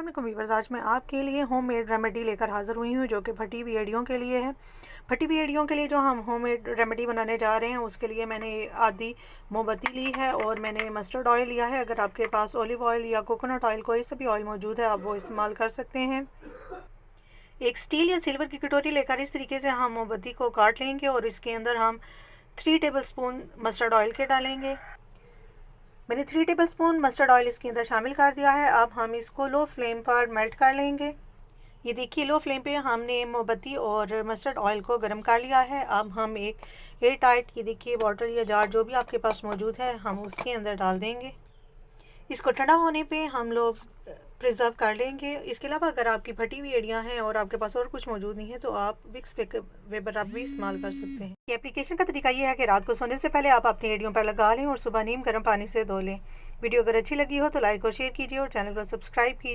अस्सलाम वालेकुम व्यूअर्स, आज मैं आपके लिए होममेड रेमेडी लेकर हाज़िर हुई हूँ जो कि फटी हुई एड़ियों के लिए है। फटी हुई एड़ियों के लिए जो हम होममेड रेमेडी बनाने जा रहे हैं उसके लिए मैंने आधी मोमबत्ती ली है और मैंने मस्टर्ड ऑयल लिया है। अगर आपके पास ऑलिव ऑयल या कोकोनट ऑयल कोई सा भी ऑयल मौजूद है आप वो इस्तेमाल कर सकते हैं। एक स्टील या सिल्वर की कटोरी लेकर इस तरीके से हम मोमबत्ती को काट लेंगे और इसके अंदर हम 3 टेबलस्पून मस्टर्ड ऑयल के डालेंगे। मैंने 3 टेबलस्पून मस्टर्ड ऑयल इसके अंदर शामिल कर दिया है। अब हम इसको लो फ्लेम पर मेल्ट कर लेंगे। ये देखिए लो फ्लेम पे हमने मोमबत्ती और मस्टर्ड ऑयल को गर्म कर लिया है। अब हम एक एयर टाइट ये देखिए बॉटल या जार जो भी आपके पास मौजूद है हम उसके अंदर डाल देंगे। इसको ठंडा होने पे हम लोग प्रिजर्व कर लेंगे। इसके अलावा अगर आपकी फटी हुई एड़ियाँ हैं और आपके पास और कुछ मौजूद नहीं है तो आप विक्स वेबर आप भी इस्तेमाल कर सकते हैं। ये एप्लीकेशन का तरीका ये है कि रात को सोने से पहले आप अपनी एड़ियों पर लगा लें और सुबह नीम गर्म पानी से धो लें। वीडियो अगर अच्छी लगी हो तो लाइक और शेयर कीजिए और चैनल को सब्सक्राइब कीजिए।